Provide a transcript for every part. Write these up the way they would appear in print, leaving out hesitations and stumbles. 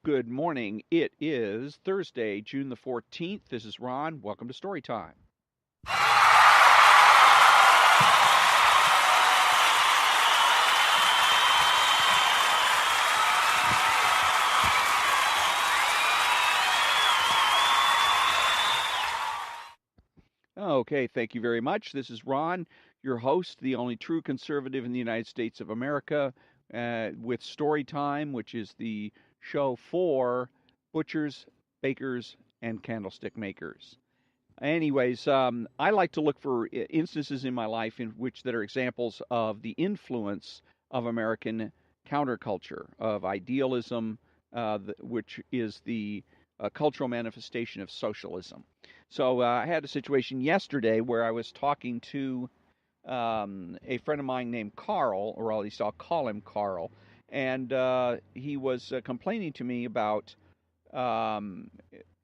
Good morning. It is Thursday, June the 14th. This is Ron. Welcome to Story Time. Okay, thank you very much. This is Ron, your host, the only true conservative in the United States of America, with Story Time, which is the show for butchers, bakers, and candlestick makers. Anyways, I like to look for instances in my life in which that are examples of the influence of American counterculture, of idealism, which is the cultural manifestation of socialism. So I had a situation yesterday where I was talking to a friend of mine named Carl, or at least I'll call him Carl, and he was complaining to me about um,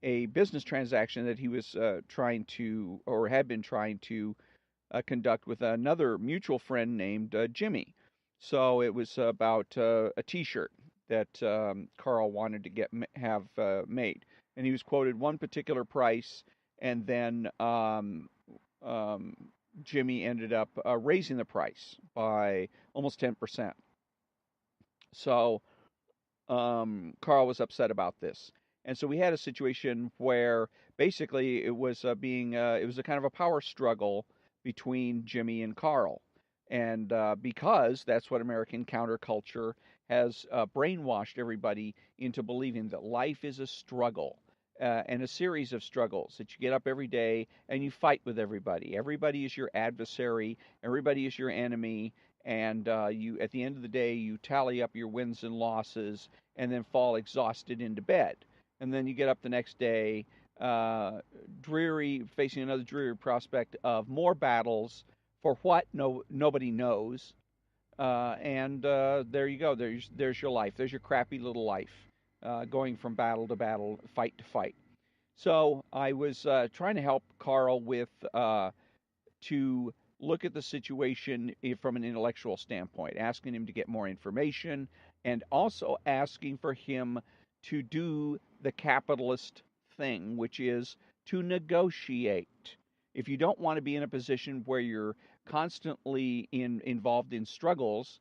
a business transaction that he was trying to, or had been trying to, conduct with another mutual friend named Jimmy. So it was about a T-shirt that Carl wanted to have made, and he was quoted one particular price, and then um, Jimmy ended up raising the price by almost 10%. So Carl was upset about this. And so we had a situation where basically it was a kind of a power struggle between Jimmy and Carl. And because that's what American counterculture has brainwashed everybody into believing that life is a struggle and a series of struggles that you get up every day and you fight with everybody. Everybody is your adversary, everybody is your enemy, and you at the end of the day you tally up your wins and losses and then fall exhausted into bed. And then you get up the next day, facing another dreary prospect of more battles for what nobody knows. And there you go. There's your life. There's your crappy little life, going from battle to battle, fight to fight. So I was trying to help Carl with to look at the situation from an intellectual standpoint, asking him to get more information, and also asking for him to do the capitalist thing, which is to negotiate. If you don't want to be in a position where you're constantly involved in struggles,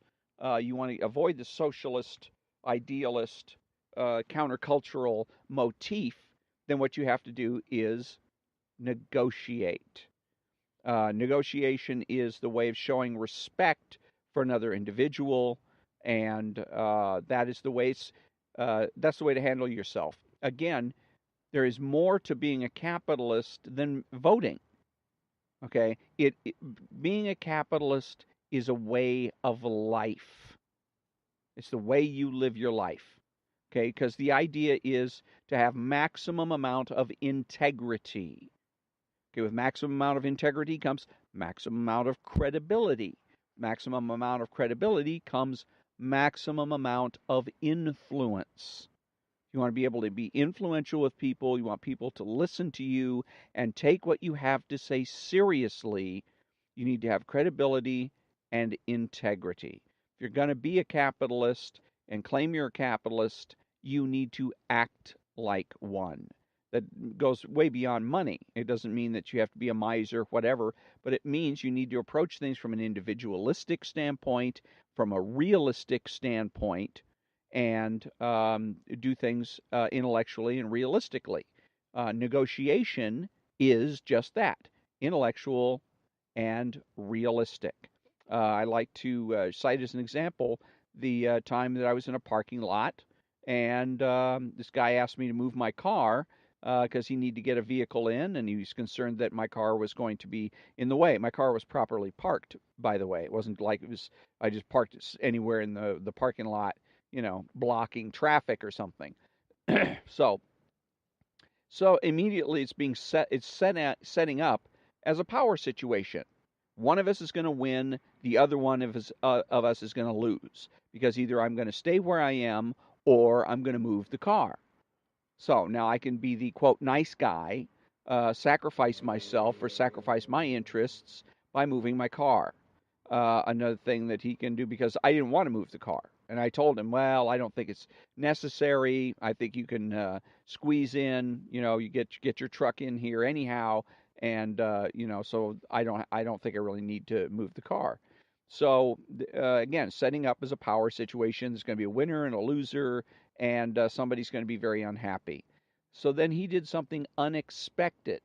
you want to avoid the socialist, idealist, countercultural motif, then what you have to do is negotiate. Negotiation is the way of showing respect for another individual, and that's the way to handle yourself. Again, there is more to being a capitalist than voting. Okay, being a capitalist is a way of life. It's the way you live your life. Okay, because the idea is to have maximum amount of integrity. Okay, with maximum amount of integrity comes maximum amount of credibility. Maximum amount of credibility comes maximum amount of influence. You want to be able to be influential with people. You want people to listen to you and take what you have to say seriously. You need to have credibility and integrity. If you're going to be a capitalist and claim you're a capitalist, you need to act like one. That goes way beyond money. It doesn't mean that you have to be a miser, whatever, but it means you need to approach things from an individualistic standpoint, from a realistic standpoint, and do things intellectually and realistically. Negotiation is just that, intellectual and realistic. I like to cite as an example the time that I was in a parking lot, and this guy asked me to move my car because he needed to get a vehicle in, and he was concerned that my car was going to be in the way. My car was properly parked, by the way. It wasn't like I just parked it anywhere in the parking lot, blocking traffic or something. so so immediately setting up as a power situation. One of us is going to win, the other one of us is going to lose, because either I'm going to stay where I am or I'm going to move the car. So now I can be the quote nice guy, sacrifice myself or sacrifice my interests by moving my car. Another thing that he can do, because I didn't want to move the car. And I told him, well, I don't think it's necessary. I think you can squeeze in. You get your truck in here anyhow, and so I don't think I really need to move the car. So again, setting up as a power situation. There's going to be a winner and a loser, and somebody's going to be very unhappy. So then he did something unexpected.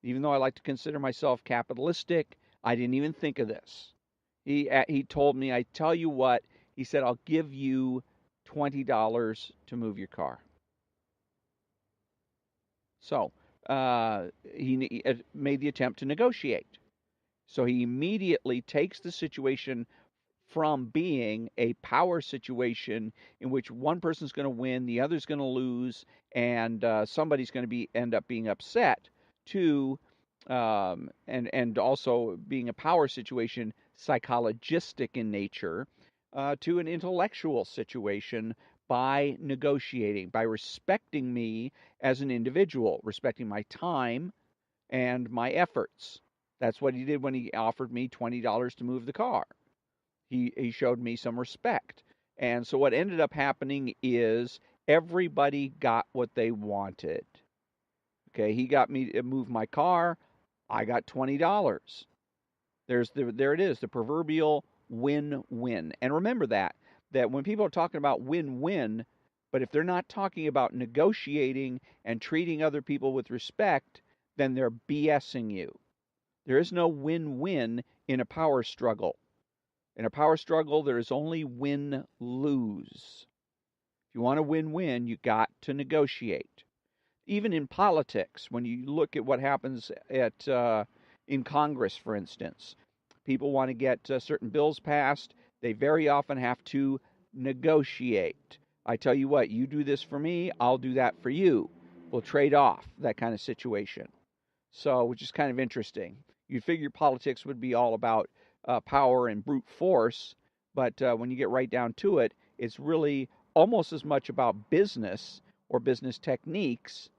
Even though I like to consider myself capitalistic, I didn't even think of this. He told me, I tell you what, he said, I'll give you $20 to move your car. So he made the attempt to negotiate. So he immediately takes the situation from being a power situation in which one person's going to win, the other's going to lose, and somebody's going to end up being upset, to and also being a power situation, psychologistic in nature, to an intellectual situation by negotiating, by respecting me as an individual, respecting my time and my efforts. That's what he did when he offered me $20 to move the car. He showed me some respect. And so what ended up happening is everybody got what they wanted. Okay, he got me to move my car. I got $20. There it is, the proverbial win-win. And remember that when people are talking about win-win, but if they're not talking about negotiating and treating other people with respect, then they're BSing you. There is no win-win in a power struggle. In a power struggle, there is only win-lose. If you want to win-win, you got to negotiate. Even in politics, when you look at what happens in Congress, for instance, people want to get certain bills passed. They very often have to negotiate. I tell you what, you do this for me, I'll do that for you. We'll trade off, that kind of situation. So, which is kind of interesting. You'd figure politics would be all about power and brute force, but when you get right down to it, it's really almost as much about business or business techniques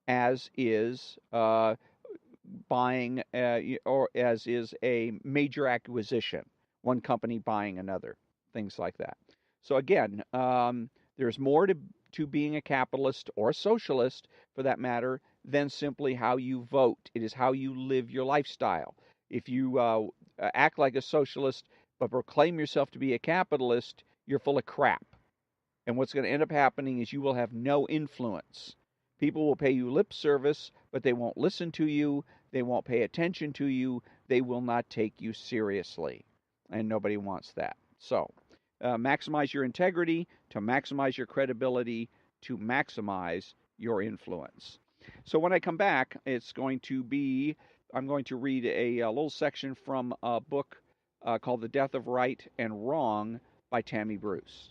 as is buying or as is a major acquisition, one company buying another, things like that. So again, there's more to being a capitalist or a socialist, for that matter, than simply how you vote. It is how you live your lifestyle. If you act like a socialist but proclaim yourself to be a capitalist, you're full of crap. And what's going to end up happening is you will have no influence. People will pay you lip service, but they won't listen to you. They won't pay attention to you. They will not take you seriously. And nobody wants that. So, maximize your integrity to maximize your credibility to maximize your influence. So when I come back, I'm going to read a little section from a book called The Death of Right and Wrong by Tammy Bruce.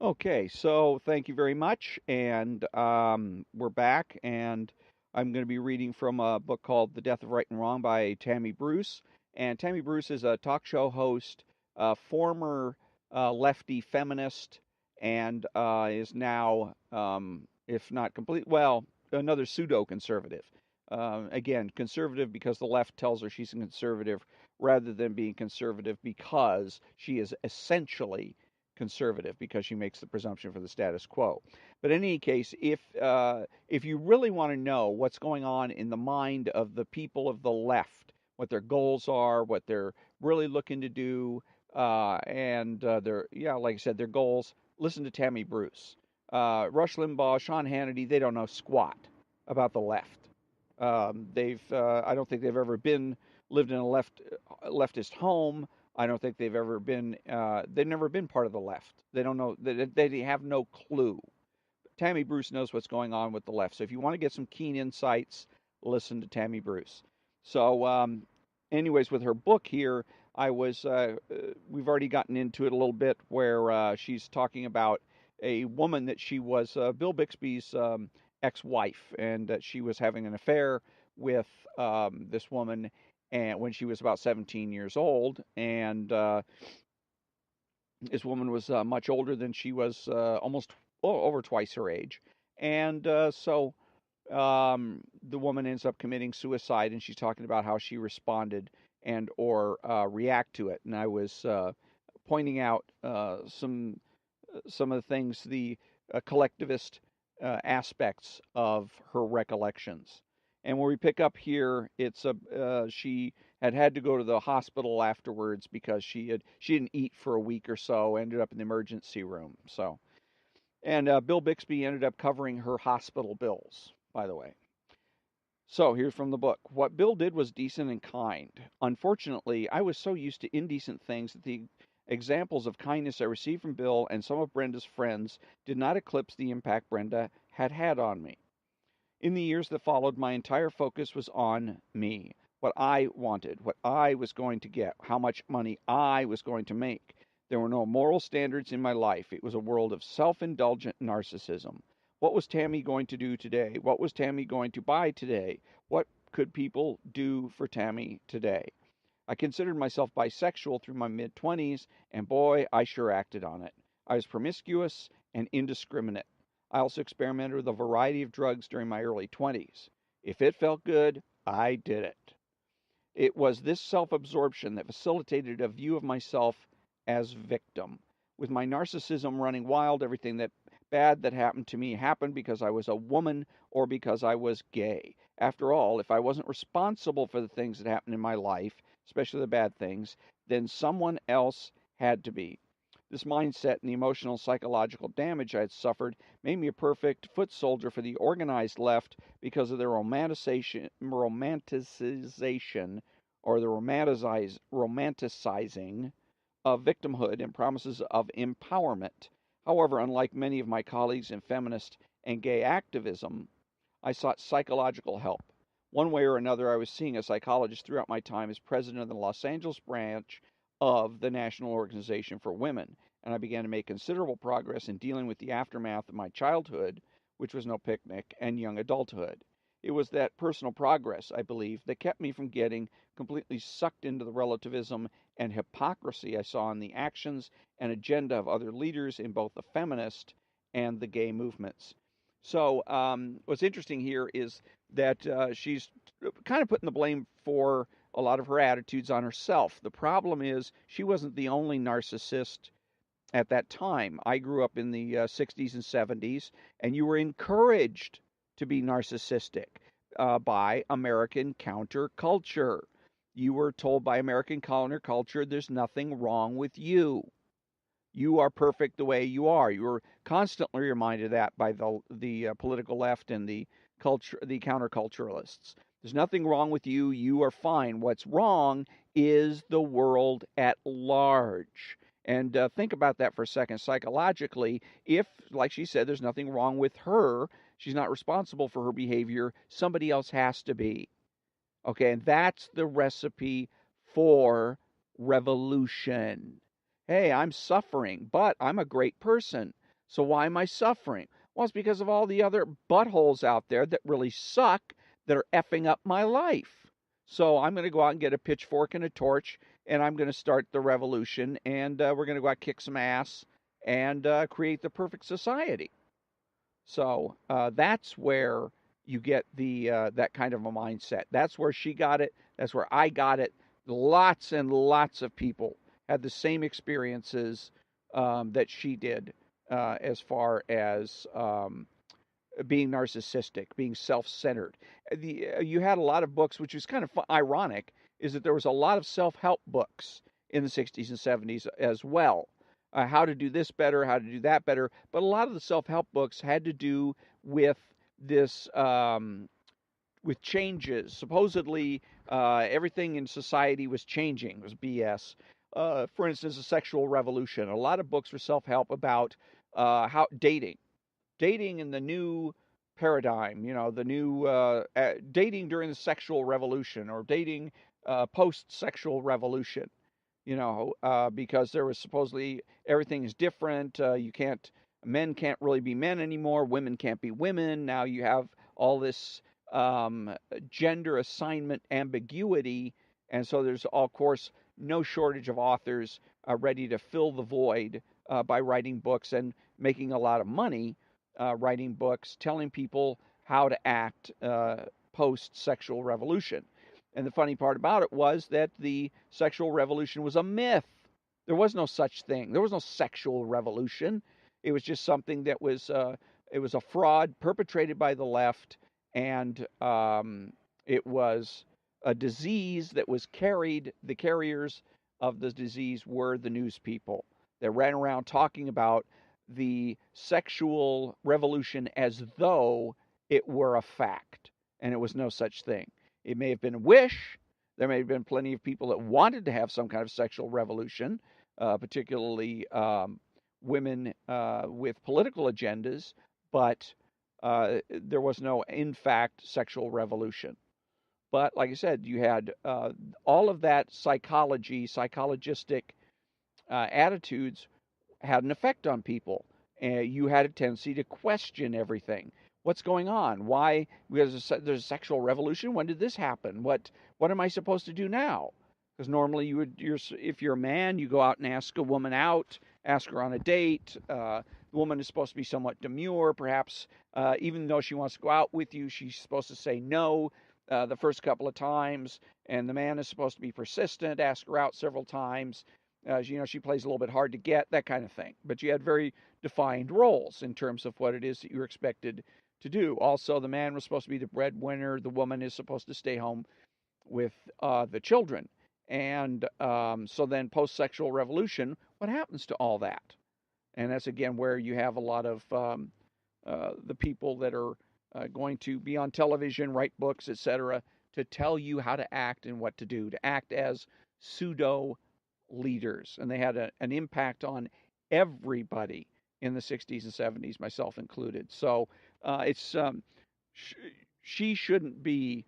Okay, so thank you very much, and we're back, and I'm going to be reading from a book called The Death of Right and Wrong by Tammy Bruce. And Tammy Bruce is a talk show host, former lefty feminist, and is now, if not complete, well, another pseudo-conservative. Again, conservative because the left tells her she's a conservative, rather than being conservative because she is essentially conservative, because she makes the presumption for the status quo. But in any case, if you really want to know what's going on in the mind of the people of the left, what their goals are, what they're really looking to do, and like I said, their goals, listen to Tammy Bruce. Rush Limbaugh, Sean Hannity, they don't know squat about the left. I don't think they've ever lived in a leftist home. I don't think they've never been part of the left. They don't know, they have no clue. Tammy Bruce knows what's going on with the left. So if you want to get some keen insights, listen to Tammy Bruce. So anyways, with her book here, we've already gotten into it a little bit, where she's talking about a woman that she was Bill Bixby's ex-wife, and that she was having an affair with this woman, and when she was about 17 years old, and this woman was much older than she was, almost over twice her age. And so the woman ends up committing suicide, and she's talking about how she responded and or react to it. And I was pointing out some of the things, the collectivist aspects of her recollections. And when we pick up here, it's a she had to go to the hospital afterwards because she didn't eat for a week or so, ended up in the emergency room. So, and Bill Bixby ended up covering her hospital bills, by the way. So here's from the book. What Bill did was decent and kind. Unfortunately, I was so used to indecent things that the examples of kindness I received from Bill and some of Brenda's friends did not eclipse the impact Brenda had had on me. In the years that followed, my entire focus was on me, what I wanted, what I was going to get, how much money I was going to make. There were no moral standards in my life. It was a world of self-indulgent narcissism. What was Tammy going to do today? What was Tammy going to buy today? What could people do for Tammy today? I considered myself bisexual through my mid-20s, and boy, I sure acted on it. I was promiscuous and indiscriminate. I also experimented with a variety of drugs during my early 20s. If it felt good, I did it. It was this self-absorption that facilitated a view of myself as victim. With my narcissism running wild, everything that bad that happened to me happened because I was a woman or because I was gay. After all, if I wasn't responsible for the things that happened in my life, especially the bad things, then someone else had to be. This mindset and the emotional psychological damage I had suffered made me a perfect foot soldier for the organized left because of their romanticization or the romanticizing of victimhood and promises of empowerment. However, unlike many of my colleagues in feminist and gay activism, I sought psychological help. One way or another, I was seeing a psychologist throughout my time as president of the Los Angeles branch of the National Organization for Women, and I began to make considerable progress in dealing with the aftermath of my childhood, which was no picnic, and young adulthood. It was that personal progress, I believe, that kept me from getting completely sucked into the relativism and hypocrisy I saw in the actions and agenda of other leaders in both the feminist and the gay movements. So, what's interesting here is that she's kind of putting the blame for a lot of her attitudes on herself. The problem is she wasn't the only narcissist at that time. I grew up in the 60s and 70s, and you were encouraged to be narcissistic by American counterculture. You were told by American counterculture there's nothing wrong with you. You are perfect the way you are. You were constantly reminded of that by the political left and the counterculturalists. There's nothing wrong with you. You are fine. What's wrong is the world at large. And think about that for a second. Psychologically, if, like she said, there's nothing wrong with her, she's not responsible for her behavior, somebody else has to be. Okay, and that's the recipe for revolution. Hey, I'm suffering, but I'm a great person. So why am I suffering? Well, it's because of all the other buttholes out there that really suck that are effing up my life. So I'm going to go out and get a pitchfork and a torch, and I'm going to start the revolution, and we're going to go out and kick some ass and create the perfect society. So that's where you get the that kind of a mindset. That's where she got it. That's where I got it. Lots and lots of people had the same experiences that she did as far as being narcissistic, being self-centered. You had a lot of books, which was kind of ironic, is that there was a lot of self-help books in the 60s and 70s as well. How to do this better, how to do that better. But a lot of the self-help books had to do with this, with changes. Supposedly, everything in society was changing. It was BS. For instance, the sexual revolution. A lot of books were self-help about how dating in the new paradigm. You know, the new dating during the sexual revolution or dating post-sexual revolution. You know, because there was supposedly everything is different. Men can't really be men anymore. Women can't be women. Now you have all this gender assignment ambiguity. And so there's, of course, no shortage of authors ready to fill the void by writing books and making a lot of money writing books, telling people how to act post-sexual revolution. And the funny part about it was that the sexual revolution was a myth. There was no such thing. There was no sexual revolution. It was just something that was it was a fraud perpetrated by the left, and it was a disease that was carried. The carriers of the disease were the news people that ran around talking about the sexual revolution as though it were a fact, and it was no such thing. It may have been a wish. There may have been plenty of people that wanted to have some kind of sexual revolution, particularly women with political agendas, but there was no, in fact, sexual revolution. But like I said, you had all of that psychologistic attitudes had an effect on people. You had a tendency to question everything. What's going on? Why? Because there's a sexual revolution. When did this happen? What am I supposed to do now? Because normally if you're a man, you go out and ask a woman out, ask her on a date. The woman is supposed to be somewhat demure, perhaps even though she wants to go out with you, she's supposed to say no the first couple of times, and the man is supposed to be persistent, ask her out several times. She plays a little bit hard to get, that kind of thing. But you had very defined roles in terms of what it is that you were expected to do. Also, the man was supposed to be the breadwinner. The woman is supposed to stay home with the children. And so then post-sexual revolution, what happens to all that? And that's, again, where you have a lot of the people that are going to be on television, write books, etc., to tell you how to act and what to do, to act as pseudo leaders, and they had an impact on everybody in the 60s and 70s, myself included. So she shouldn't be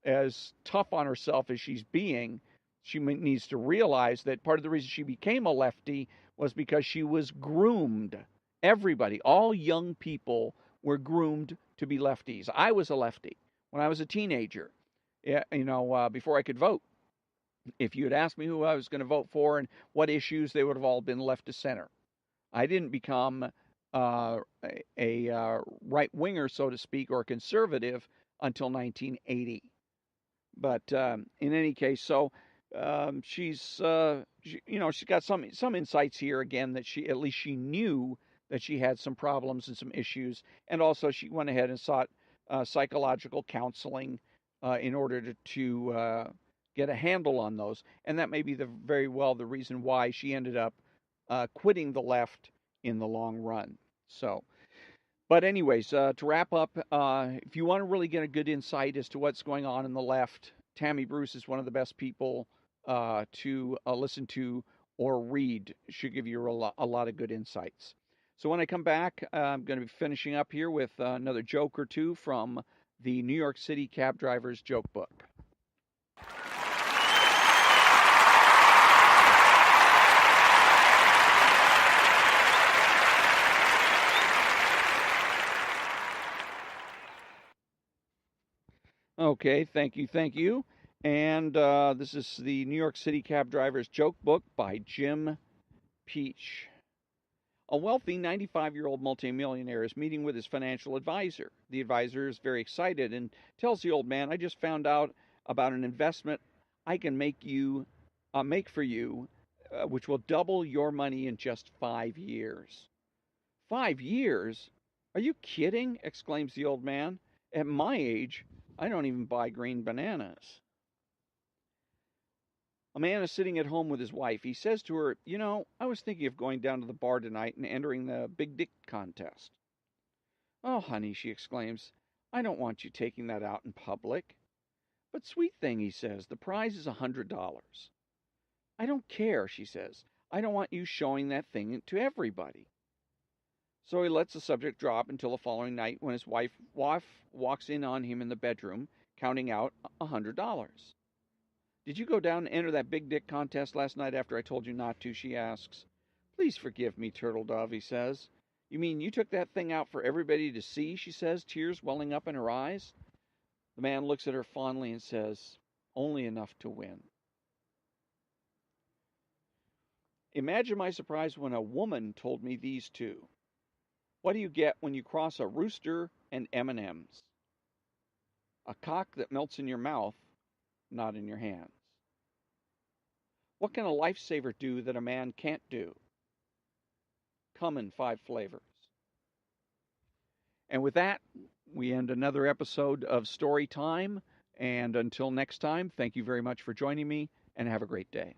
as tough on herself as she's being. She needs to realize that part of the reason she became a lefty was because she was groomed. Everybody, all young people, were groomed to be lefties. I was a lefty when I was a teenager, before I could vote. If you had asked me who I was going to vote for and what issues, they would have all been left to center. I didn't become a right winger, so to speak, or a conservative until 1980. But in any case, so she's got some insights here again that she at least she knew that she had some problems and some issues, and also she went ahead and sought psychological counseling in order to get a handle on those, and that may be very well the reason why she ended up quitting the left in the long run. So, but anyways, to wrap up, if you want to really get a good insight as to what's going on in the left, Tammy Bruce is one of the best people to listen to or read. Should give you a lot of good insights. So when I come back, I'm going to be finishing up here with another joke or two from the New York City Cab Driver's Joke Book. Okay, thank you. And this is the New York City Cab Driver's Joke Book by Jim Peach. A wealthy 95-year-old multimillionaire is meeting with his financial advisor. The advisor is very excited and tells the old man, "I just found out about an investment I can make for you, which will double your money in just 5 years." 5 years? Are you kidding? Exclaims the old man. At my age, I don't even buy green bananas. A man is sitting at home with his wife. He says to her, I was thinking of going down to the bar tonight and entering the Big Dick contest. Oh, honey, she exclaims, I don't want you taking that out in public. But sweet thing, he says, the prize is $100. I don't care, she says. I don't want you showing that thing to everybody. So he lets the subject drop until the following night when his wife walks in on him in the bedroom, counting out $100. Did you go down and enter that big dick contest last night after I told you not to, she asks. Please forgive me, Turtle Dove, he says. You mean you took that thing out for everybody to see, she says, tears welling up in her eyes. The man looks at her fondly and says, only enough to win. Imagine my surprise when a woman told me these two. What do you get when you cross a rooster and M&Ms? A cock that melts in your mouth, not in your hands. What can a lifesaver do that a man can't do? Come in 5 flavors. And with that, we end another episode of Story Time. And until next time, thank you very much for joining me, and have a great day.